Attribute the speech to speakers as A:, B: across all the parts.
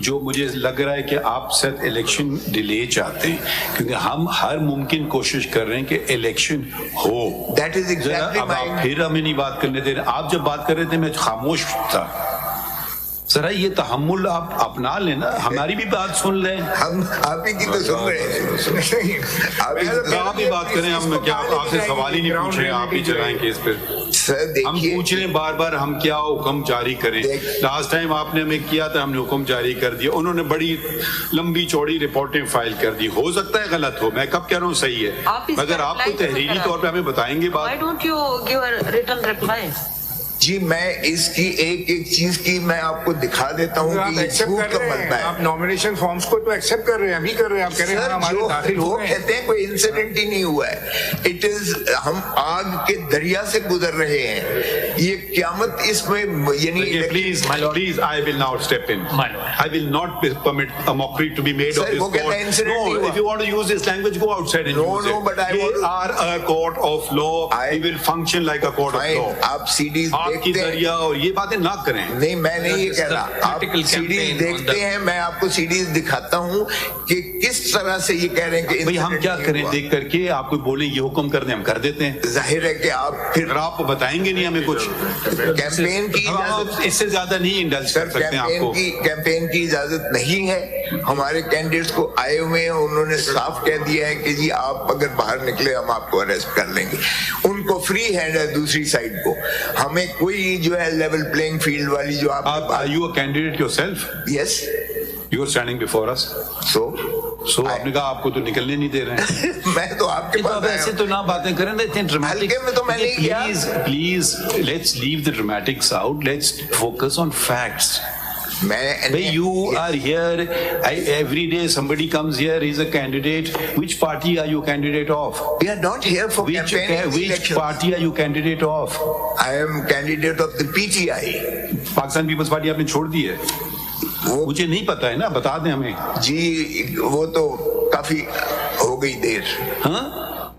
A: जो मुझे लग रहा है कि आप शायद इलेक्शन डिले चाहते हैं, क्योंकि हम हर मुमकिन कोशिश कर रहे हैं कि इलेक्शन हो।
B: That is exactly
A: अब आप फिर हमें नहीं बात करने दे रहे। आप जब बात कर रहे थे मैं खामोश था। सर ये तहम्मुल आप अपना लेना, हमारी भी बात सुन लें।
B: हम आप ही की तो सुन रहे हैं।
A: आप ही बात करें, हम क्या आपसे सवाल ही नहीं पूछ रहे, आप ही चलाएं केस पे। हम पूछ रहे हैं बार बार हम क्या हुक्म जारी करें। लास्ट टाइम आपने हमें किया था, हमने हुक्म जारी कर दिया, उन्होंने बड़ी लंबी चौड़ी रिपोर्टें फाइल कर दी। हो सकता है गलत हो, मैं कब कह रहा हूँ सही है, मगर आप तो तहरीरी तौर पे हमें बताएंगे बात।
C: Why don't you give a written reply?
B: जी मैं इसकी एक एक चीज की मैं आपको दिखा देता हूँ कि ये झूठ का मलबा है।
D: आप नॉमिनेशन फॉर्म्स को तो एक्सेप्ट कर रहे हैं, अभी कर रहे हैं। आप कह रहे हैं हमारे दाखिल
B: वो कहते हैं कोई इंसिडेंट ही नहीं हुआ है। इट इज हम आग के दरिया से गुजर रहे हैं। ये क़यामत इसमें यानी
A: please I will not step in. I will not permit a mockery to be made of this court. No, if you want to use this language go outside and use it. But I are a court of law, we will function like a court of law.
B: आप सीडीज
A: की दरिया और ये बातें ना करें।
B: नहीं मैं नहीं ये कह रहा, आप सीडीज देखते हैं, मैं आपको सीडीज दिखाता हूँ कि किस तरह से ये कह रहे हैं कि
A: भाई हम क्या करें देख करके। आपको बोले ये हुक्म कर दें, हम कर देते हैं।
B: जाहिर है कि आप फिर
A: आप बताएंगे नहीं हमें कुछ।
B: कैंपेन की इजाजत
A: इससे ज्यादा नहीं इंडल्ज कर सकते हैं आपको।
B: कैंपेन की इजाजत नहीं है। हमारे कैंडिडेट्स को आए हुए हैं, उन्होंने साफ कह दिया है कि जी आप अगर बाहर निकले हम आपको अरेस्ट कर लेंगे। उनको फ्री हैंड है दूसरी साइड को। हमें कोई जो है लेवल प्लेइंग फील्ड वाली जो आप
A: are you a candidate yourself?
B: Yes,
A: you are standing before us. So आपने कहा आपको तो निकलने नहीं दे रहे हैं।
B: मैं तो आपके पास
A: ऐसे तो ना बातें करें ना, इतने ड्रामेटिक
B: में तो मैंने
A: please let's leave the dramatics out, let's focus on facts. You are here. Every day somebody comes here. He's a candidate. Which party are you candidate of?
B: We are not here for campaigning.
A: Which party are you candidate of?
B: I am candidate of the PTI.
A: Pakistan People's Party आपने छोड़ दी है? वो मुझे नहीं पता है ना, बता दें हमें.
B: जी वो तो काफी हो गई देर. हाँ?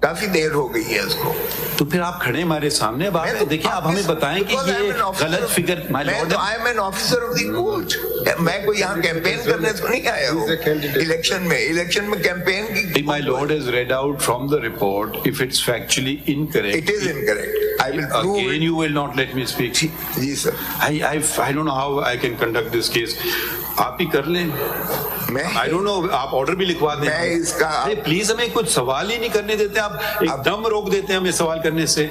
B: काफी देर हो गई है उसको.
A: तो फिर आप खड़े हमारे सामने, देखिए आप हमें बताएं कि ये गलत figure.
B: I am an officer of the court. मैं कोई यहाँ कैंपेन करने तो नहीं आया हूँ. इलेक्शन में कैंपेन की.
A: My lord has read out from the report. If it's factually incorrect,
B: it is incorrect. I will prove
A: again. You will not let me speak.
B: Ji sir.
A: I don't know how I can conduct this case. आप ही कर लें. I don't know. आप order भी लिखवा दें.
B: मैं इसका.
A: अरे प्लीज हमें कुछ सवाल ही नहीं करने देते आप. एकदम रोक देते हैं हमें सवाल करने से.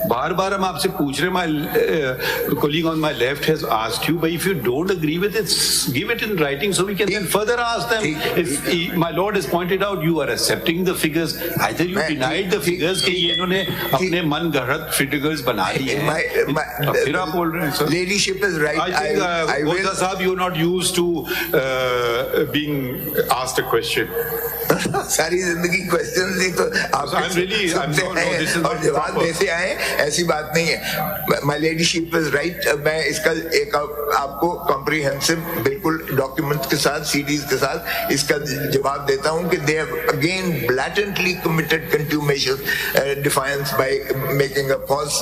A: बार-बार हम आपसे पूछ रहे हैं. My colleague on my left has asked you, but if you don't agree with it, give it in writing so we can then further ask them. If my lord has pointed out, you are accepting the figures. Either you denied the figures कि ये इन्होंने अपने मन गढ़त figures बना दिए हैं. फिर आप बोल रहे हैं sir.
B: Leadership is right.
A: I think Ghoza साहब, you are not used to being asked a question.
B: सारी जिंदगी क्वेश्चन दी तो आप और जवाब देते आए. ऐसी बात नहीं है. My leadership is right. मैं इसका एक आपको कॉम्प्रिहेंसिव बिल्कुल डॉक्यूमेंट्स के साथ, सीडीज के साथ इसका जवाब देता हूं कि they have again blatantly committed contumacious defiance by making a false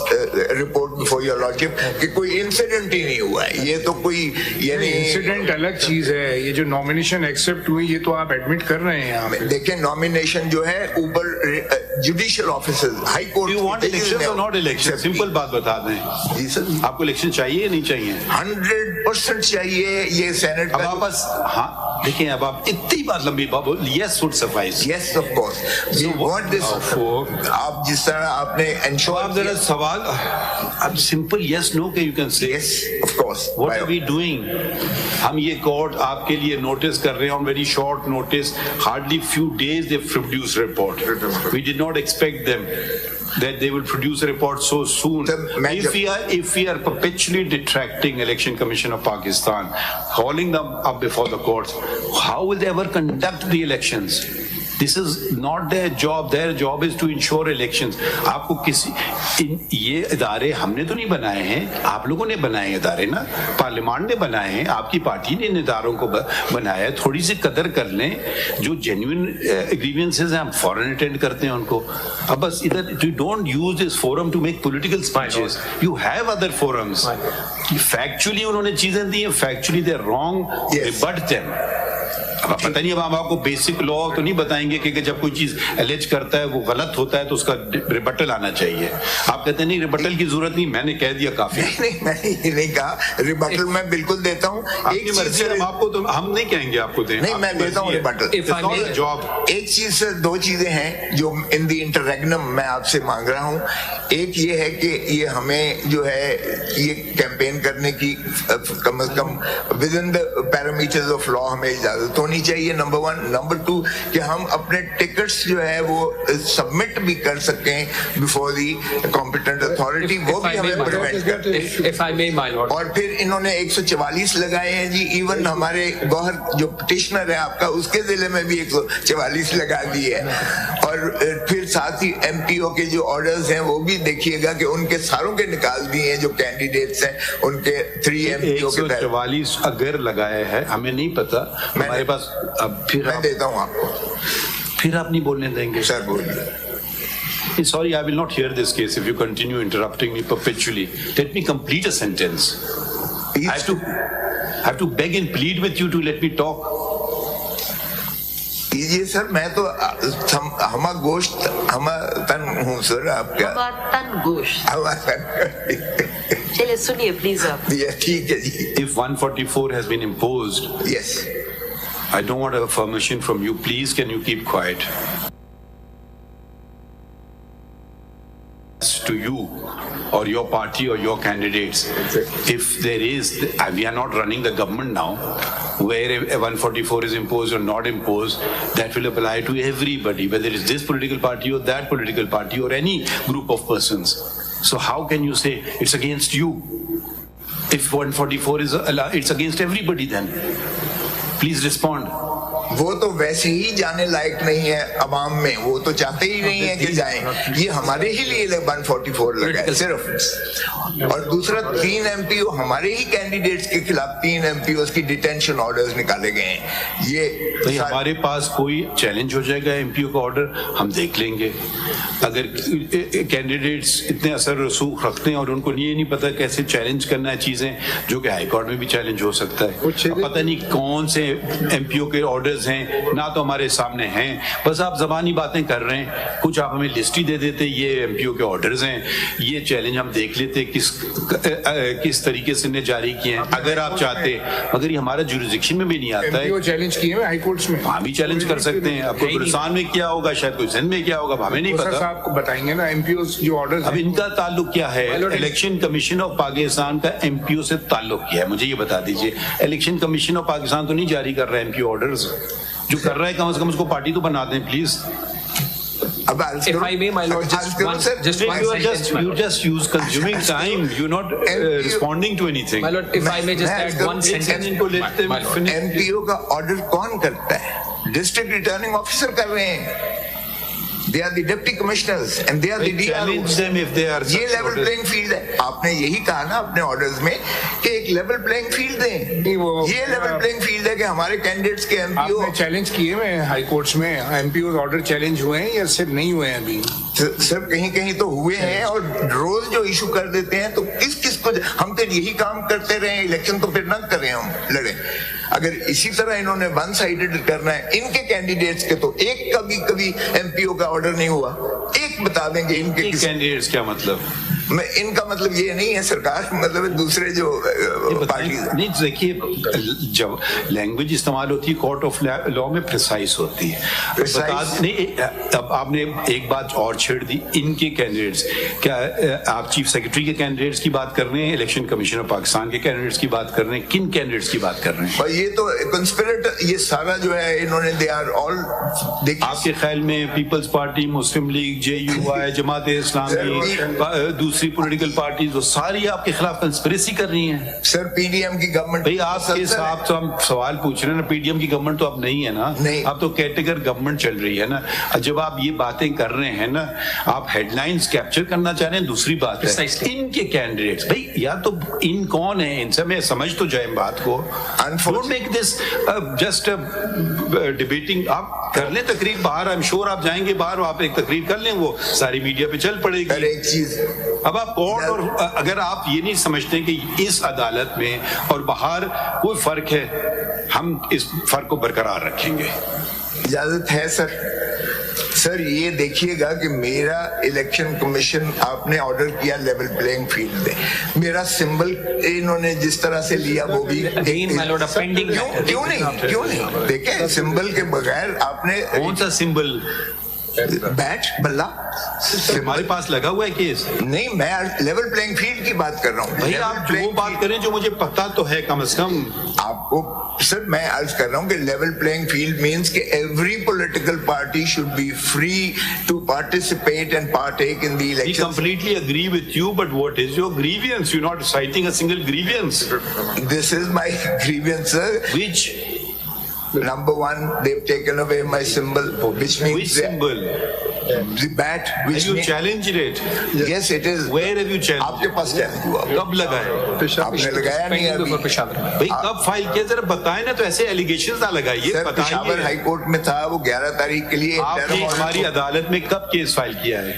B: report before your lordship कि कोई इंसिडेंट ही नहीं हुआ है. ये तो कोई यानी
D: इंसिडेंट अलग चीज है. ये जो नॉमिनेशन एक्सेप्ट हुई ये तो आप एडमिट कर रहे हैं यहाँ.
B: देखिए नॉमिनेशन जो है ऊपर judicial officers, high court.
A: You want election और नॉट इलेक्शन? सिंपल बात बता दें.
B: जी सर.
A: आपको इलेक्शन चाहिए या नहीं चाहिए?
B: 100% चाहिए. ये सेनेट
A: अब आप बस. हाँ देखिए अब आप इतनी बात लंबी बात. Yes would suffice.
B: Yes of course. We want this. आप जिस तरह आपने एंश्योर.
A: आप जरा सवाल अब सिंपल यस नो के you can say.
B: Yes of course.
A: What are we doing? हम ये कोर्ट आपके लिए नोटिस कर रहे हैं on very short notice. Hardly few days they produced report. We did not expect them that they will produce a report so soon. If we are perpetually detracting Election Commission of Pakistan, calling them up before the courts, how will they ever conduct the elections? This is not their job. Their job is to ensure elections. आपको ये इदारे हमने तो नहीं बनाए हैं, आप लोगों ने बनाए हैं इदारे ना, पार्लियामेंट ने बनाए हैं, आपकी पार्टी ने इन इदारों को बनाया है। थोड़ी सी कदर कर लें, जो जेन्युइन ग्रीवेंसेस हैं हम फौरन अटेंड करते हैं उनको। अब बस इधर you don't use this forum to make political speeches. You have other forums. Factually उन्होंने चीजें दी हैं, factually they're wrong, rebut them. अब पता नहीं, अब हम आपको बेसिक लॉ तो नहीं बताएंगे कि जब कोई चीज एलिज करता है वो गलत होता है तो उसका रिबटल आना चाहिए। आप कहते हैं नहीं रिबटल की जरूरत नहीं, मैंने कह दिया काफी।
B: नहीं मैंने ये नहीं कहा, रिबटल मैं बिल्कुल देता हूँ।
A: एक चीज आपको तो हम नहीं कहेंगे आपको दें,
B: नहीं मैं देता हूँ रिबटल।
A: जॉब एक
B: चीज से दो चीजें हैं जो इन दी इंटररेग्नम मैं आपसे मांग रहा हूँ। एक ये है कि ये हमें जो है ये कैंपेन करने की कम से come with in the parameters of law हमें इजाजत होनी चाहिए, नंबर 1। नंबर 2 कि हम अपने टिकट्स जो है वो सबमिट भी कर सकें बिफोर दी कॉम्पिटेंट अथॉरिटी, वो भी हमें प्रिवेंट करते। और फिर इन्होंने 144 लगाए हैं जी, इवन हमारे गौहर जो पिटिशनर है आपका, उसके जिले में भी 144 लगा दिए है। और फिर साथ ही एमपीओ के जो ऑर्डर्स हैं वो भी देखिएगा कि उनके सारों के निकाल दिए हैं, जो कैंडिडेट्स हैं उनके 3 एमपीओ के
A: 144 अगर लगाया है, हमें नहीं पता, हमारे पास। अब फिर
B: मैं देता हूं आपको,
A: फिर आप नहीं बोलने देंगे?
B: सर बोलिए।
A: Sorry, I will not hear this case if you continue interrupting me perpetually. Let me complete a sentence. I have to beg and plead with you to let me talk.
B: ये sir मैं तो हमा गोश्त हमा तन हूँ sir आपका।
C: हमा तन गोश्त। चलिए सुनिए प्लीज आप।
B: ठीक है जी।
A: If 144 has been imposed,
B: yes.
A: I don't want a permission from you. Please, can you keep quiet? To you or your party or your candidates, if there is, we are not running the government now, where a 144 is imposed or not imposed, that will apply to everybody, whether it's this political party or that political party or any group of persons. So how can you say it's against you? If 144 is it's against everybody, then please respond.
B: वो तो वैसे ही जाने लायक नहीं है अवाम में, वो तो चाहते ही नहीं है कि जाएं। ये हमारे ही लिए 144 लगा है सिर्फ। और दूसरा 3 एमपीओ हमारे ही कैंडिडेट्स के खिलाफ 3 एमपीओ की डिटेंशन ऑर्डर्स निकाले गए हैं। ये
A: तो हमारे पास कोई चैलेंज हो जाएगा एमपीओ का ऑर्डर, हम देख लेंगे। अगर कैंडिडेट्स इतने असर रसूख रखते हैं और उनको ये नहीं पता कैसे चैलेंज करना है चीजें, जो कि हाई कोर्ट में भी चैलेंज हो सकता है। पता नहीं कौन से एमपीओ के ऑर्डर हैं, ना तो हमारे सामने हैं, बस आप जबानी बातें कर रहे हैं। कुछ आप हमें लिस्ट ही दे देते, ये एमपीओ के ऑर्डर्स हैं, ये चैलेंज हम देख लेते किस तरीके से ने जारी किए हैं। अगर आप चाहते, अगर ये हमारा जुरिसडिक्शन में भी नहीं आता है,
D: चैलेंज किए हाई कोर्ट्स में,
A: वहाँ भी चैलेंज कर सकते हैं। आपको गुलस्तान में क्या होगा, शायद कोई सिंध में क्या होगा, हमें नहीं पता।
D: आपको बताएंगे ना एमपीओ जो ऑर्डर्स।
A: अब इनका ताल्लुक क्या है? इलेक्शन कमीशन ऑफ पाकिस्तान का एमपीओ से ताल्लुक क्या है, मुझे ये बता दीजिए। इलेक्शन कमीशन ऑफ पाकिस्तान तो नहीं जारी कर रहा है एमपीओ ऑर्डर्स, जो कर रहा है कम से कम उसको पार्टी तो बना दें please.
E: If I may, my lord,
A: you just use consuming time. You're not responding to anything.
E: My lord, if I may just add one sentence.
B: MPO का ऑर्डर कौन करता है? डिस्ट्रिक्ट रिटर्निंग ऑफिसर कर रहे हैं। They are the deputy commissioners and they are the DROs.
A: Challenge them if they are.
B: ये level playing field है। आपने यही कहा ना अपने ऑर्डर्स में कि एक लेवल प्लेइंग फील्ड दें। ये लेवल प्लेइंग फील्ड है कि हमारे कैंडिडेट्स के एमपीओ।
D: आपने चैलेंज किए हैं हाई कोर्ट्स में, एमपीओ ऑर्डर चैलेंज हुए हैं या सिर्फ नहीं हुए हैं अभी?
B: सर कहीं कहीं तो हुए हैं और रोज जो इशू कर देते हैं, तो किस को हम तो यही काम करते रहे, इलेक्शन तो फिर न करें, हम लड़े। अगर इसी तरह इन्होंने वन साइडेड करना है इनके कैंडिडेट्स के, तो एक कभी एमपीओ का ऑर्डर नहीं हुआ, एक बता देंगे इनके
A: कैंडिडेट्स क्या मतलब?
B: इनका मतलब ये नहीं है सरकार, मतलब दूसरे जो पार्टी
A: नहीं। देखिए जब लैंग्वेज इस्तेमाल होती है कोर्ट ऑफ लॉ में प्रिसाइज होती है। नहीं, अब आपने एक बात और छेड़ दी, इनके कैंडिडेट्स क्या? आप चीफ सेक्रेटरी के कैंडिडेट्स की बात कर रहे हैं, इलेक्शन कमीशन ऑफ पाकिस्तान के कैंडिडेट्स की बात कर रहे हैं, किन कैंडिडेट्स की बात कर रहे हैं?
B: ये तो कंस्पिरेटर, ये सारा जो है इन्होंने दे आर ऑल।
A: आपके ख्याल में पीपल्स पार्टी, मुस्लिम लीग, JUI, जमात इस्लामी, दूसरी पॉलिटिकल पार्टीज वो सारी आपके खिलाफ कंस्पिरेसी कर रही हैं।
B: सर पीडीएम की गवर्नमेंट
A: भाई आपके साथ तो हम सवाल पूछ रहे हैं ना, पीडीएम की गवर्नमेंट तो अब नहीं है ना,
B: नहीं।
A: अब तो कैटेगर गवर्नमेंट चल रही है ना। जब आप ये बातें कर रहे हैं ना, आप हेडलाइंस कैप्चर करना चाह रहे हैं, दूसरी बात है इनके कैंडिडेट्स। भाई या तो इन कौन है, इनसे मैं समझ तो जाए बात को। Don't make this just debating. आप कर लें तकरीर बाहर, आई एम श्योर आप जाएंगे बाहर, आप एक तकरीर कर लें, वो सारी मीडिया पे चल पड़ेगी।
B: एक चीज
A: अब आप कोर्ट और अगर आप ये नहीं समझते कि इस अदालत में और बाहर कोई फर्क है, हम इस फर्क को बरकरार रखेंगे।
B: इजाजत है सर ये देखिएगा कि मेरा इलेक्शन कमीशन आपने ऑर्डर किया लेवल प्लेइंग फील्ड में, मेरा सिंबल इन्होंने जिस तरह से लिया वो भी क्यों नहीं देखे सिंबल के बगैर आपने।
A: कौन सा सिंबल?
B: बैट बल्ला
A: हमारे पास लगा हुआ है केस।
B: नहीं, मैं लेवल प्लेइंग फील्ड की बात कर रहा हूँ।
A: भाई आप जो बात करें जो मुझे पता तो है कम से कम।
B: आपको सर मैं अर्ज कर रहा हूँ कि लेवल प्लेइंग फील्ड मींस कि every political party should be free to participate and partake in the election.
A: We completely agree with you, but what is your grievance? You're not citing a single grievance.
B: This is my grievance, sir.
A: Which?
B: Number one, they've taken away my symbol, which means
A: which symbol?
B: The bat. Which
A: have you challenged it?
B: Yes, it is.
A: Where have you challenged?
B: आपके पास challenge हुआ?
A: कब लगाए?
B: आपने लगाया नहीं अभी?
A: भाई कब फाइल किया जरा बताएं ना, तो ऐसे एलिगेशंस ना लगाइए।
B: सर पेशावर हाई कोर्ट में था, वो 11 तारीख के लिए।
A: आपने हमारी अदालत में कब केस फाइल किया है?